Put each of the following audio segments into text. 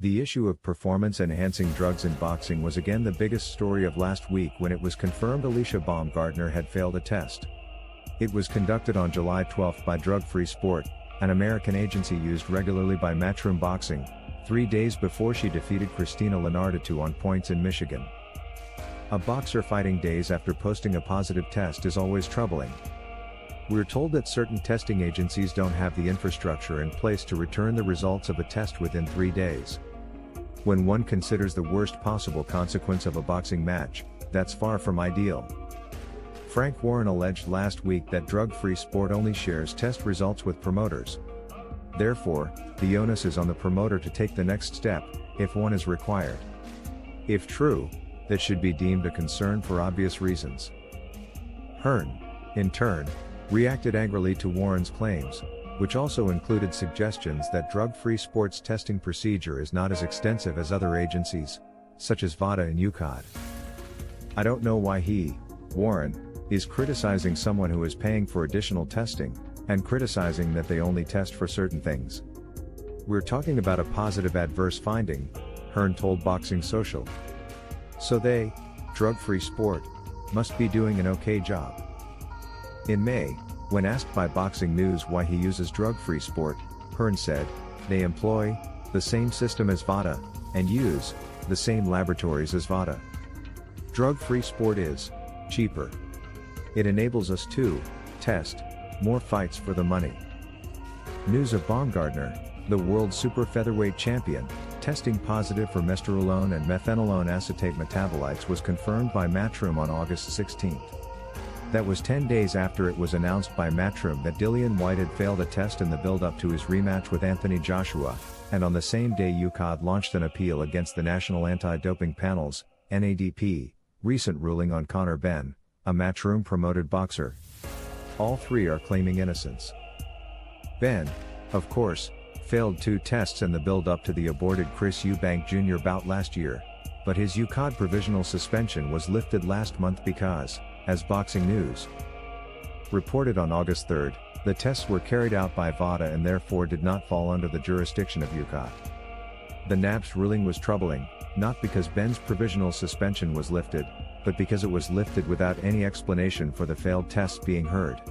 The issue of performance-enhancing drugs in boxing was again the biggest story of last week when it was confirmed Alycia Baumgardner had failed a test. It was conducted on July 12 by Drug Free Sport, an American agency used regularly by Matchroom Boxing, 3 days before she defeated Christina Linardatou on points in Michigan. A boxer fighting days after posting a positive test is always troubling. We're told that certain testing agencies don't have the infrastructure in place to return the results of a test within 3 days. When one considers the worst possible consequence of a boxing match, that's far from ideal. Frank Warren alleged last week that Drug Free Sport only shares test results with promoters. Therefore, the onus is on the promoter to take the next step, if one is required. If true, that should be deemed a concern for obvious reasons. Hearn, in turn, reacted angrily to Warren's claims, which also included suggestions that Drug Free Sport's testing procedure is not as extensive as other agencies, such as VADA and UCAD. I don't know why he, Warren, is criticizing someone who is paying for additional testing, and criticizing that they only test for certain things. We're talking about a positive adverse finding, Hearn told Boxing Social. So they, Drug Free Sport, must be doing an okay job. In May, when asked by Boxing News why he uses Drug Free Sport, Hearn said, "They employ the same system as VADA, and use the same laboratories as VADA. Drug Free Sport is cheaper. It enables us to test more fights for the money." News of Baumgardner, the world super featherweight champion, testing positive for mesterolone and methanolone acetate metabolites was confirmed by Matchroom on August 16. That was 10 days after it was announced by Matchroom that Dillian Whyte had failed a test in the build-up to his rematch with Anthony Joshua, and on the same day UCAD launched an appeal against the National Anti-Doping Panel's (NADP) recent ruling on Conor Benn, a Matchroom-promoted boxer. All three are claiming innocence. Benn, of course, failed 2 tests in the build-up to the aborted Chris Eubank Jr. bout last year, but his UCAD provisional suspension was lifted last month because, as Boxing News reported on August 3, the tests were carried out by VADA and therefore did not fall under the jurisdiction of UCAD. The NAP's ruling was troubling, not because Benn's provisional suspension was lifted, but because it was lifted without any explanation for the failed tests being heard.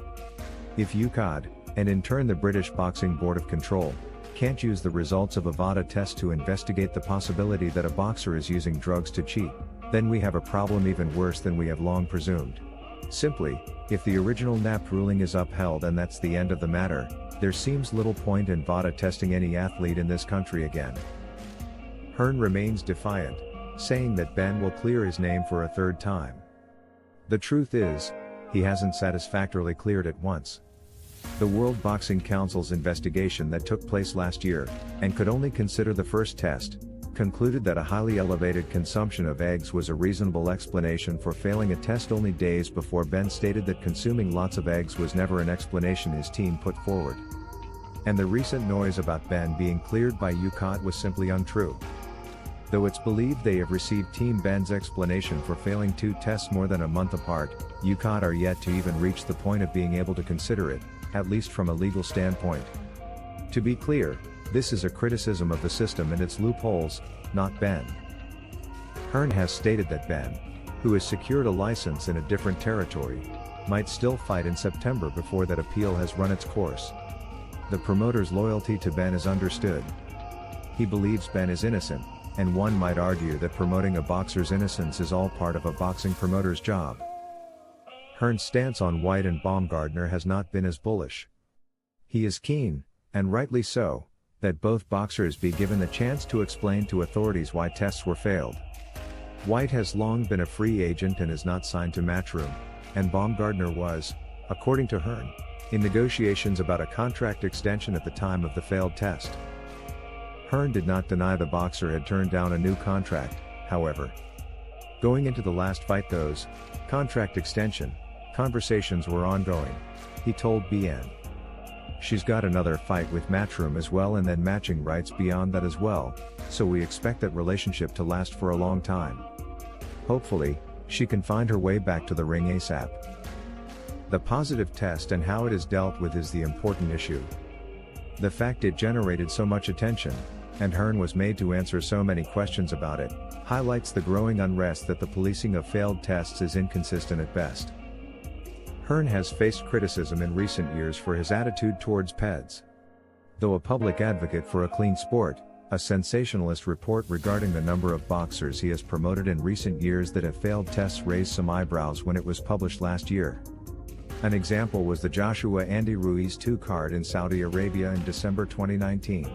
If UCAD, and in turn the British Boxing Board of Control, can't use the results of a VADA test to investigate the possibility that a boxer is using drugs to cheat, then we have a problem even worse than we have long presumed. Simply, if the original NAP ruling is upheld and that's the end of the matter, there seems little point in VADA testing any athlete in this country again. Hearn remains defiant, saying that Benn will clear his name for a 3rd time. The truth is, he hasn't satisfactorily cleared it once. The World Boxing Council's investigation that took place last year, and could only consider the first test, concluded that a highly elevated consumption of eggs was a reasonable explanation for failing a test only days before Benn stated that consuming lots of eggs was never an explanation his team put forward. And the recent noise about Benn being cleared by UCAD was simply untrue. Though it's believed they have received Team Benn's explanation for failing 2 tests more than a month apart, UCAD are yet to even reach the point of being able to consider it, at least from a legal standpoint. To be clear, this is a criticism of the system and its loopholes, not Benn. Hearn has stated that Benn, who has secured a license in a different territory, might still fight in September before that appeal has run its course. The promoter's loyalty to Benn is understood. He believes Benn is innocent, and one might argue that promoting a boxer's innocence is all part of a boxing promoter's job. Hearn's stance on Whyte and Baumgardner has not been as bullish. He is keen, and rightly so, that both boxers be given the chance to explain to authorities why tests were failed. Whyte has long been a free agent and is not signed to Matchroom, and Baumgardner was, according to Hearn, in negotiations about a contract extension at the time of the failed test. Hearn did not deny the boxer had turned down a new contract, however. Going into the last fight those contract extension conversations were ongoing, he told BN. She's got another fight with Matchroom as well and then matching rights beyond that as well, so we expect that relationship to last for a long time. Hopefully, she can find her way back to the ring ASAP. The positive test and how it is dealt with is the important issue. The fact it generated so much attention, and Hearn was made to answer so many questions about it, highlights the growing unrest that the policing of failed tests is inconsistent at best. Hearn has faced criticism in recent years for his attitude towards PEDs. Though a public advocate for a clean sport, a sensationalist report regarding the number of boxers he has promoted in recent years that have failed tests raised some eyebrows when it was published last year. An example was the Joshua Andy Ruiz 2 card in Saudi Arabia in December 2019.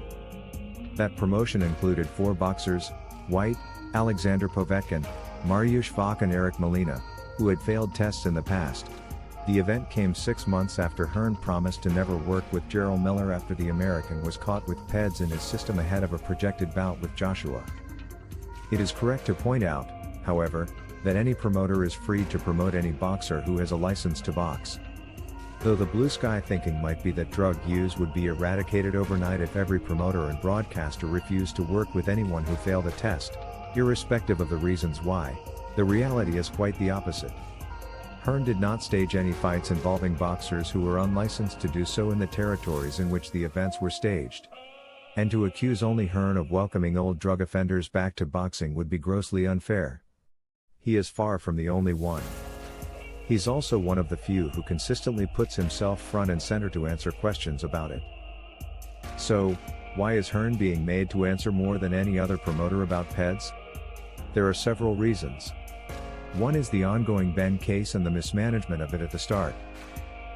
That promotion included 4 boxers, Whyte, Alexander Povetkin, Mariusz Vach and Eric Molina, who had failed tests in the past. The event came 6 months after Hearn promised to never work with Gerald Miller after the American was caught with PEDs in his system ahead of a projected bout with Joshua. It is correct to point out, however, that any promoter is free to promote any boxer who has a license to box. Though the blue sky thinking might be that drug use would be eradicated overnight if every promoter and broadcaster refused to work with anyone who failed a test, irrespective of the reasons why, the reality is quite the opposite. Hearn did not stage any fights involving boxers who were unlicensed to do so in the territories in which the events were staged. And to accuse only Hearn of welcoming old drug offenders back to boxing would be grossly unfair. He is far from the only one. He's also one of the few who consistently puts himself front and center to answer questions about it. So, why is Hearn being made to answer more than any other promoter about PEDs? There are several reasons. One is the ongoing Benn case and the mismanagement of it at the start.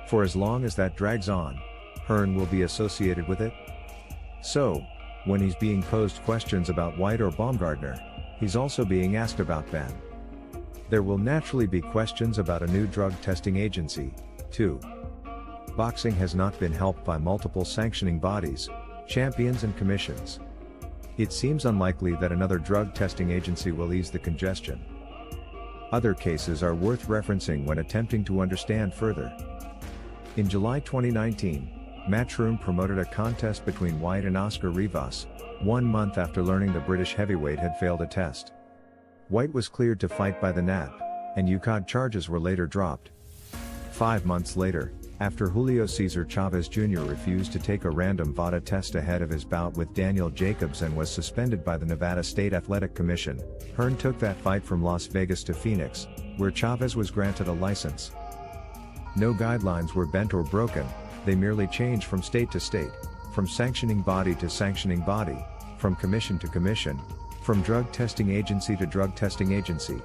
For as long as that drags on, Hearn will be associated with it. So, when he's being posed questions about Whyte or Baumgardner, he's also being asked about Benn. There will naturally be questions about a new drug testing agency, too. Boxing has not been helped by multiple sanctioning bodies, champions and commissions. It seems unlikely that another drug testing agency will ease the congestion. Other cases are worth referencing when attempting to understand further. In July 2019, Matchroom promoted a contest between Whyte and Oscar Rivas, 1 month after learning the British heavyweight had failed a test. Whyte was cleared to fight by the NAP, and UCAD charges were later dropped. 5 months later, after Julio Cesar Chavez Jr. refused to take a random VADA test ahead of his bout with Daniel Jacobs and was suspended by the Nevada State Athletic Commission, Hearn took that fight from Las Vegas to Phoenix, where Chavez was granted a license. No guidelines were bent or broken, they merely changed from state to state, from sanctioning body to sanctioning body, from commission to commission, from drug testing agency to drug testing agency.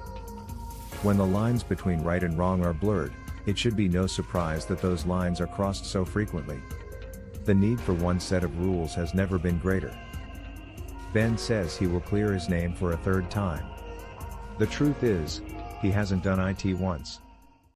When the lines between right and wrong are blurred, it should be no surprise that those lines are crossed so frequently. The need for one set of rules has never been greater. Benn says he will clear his name for a 3rd time. The truth is, he hasn't done it once.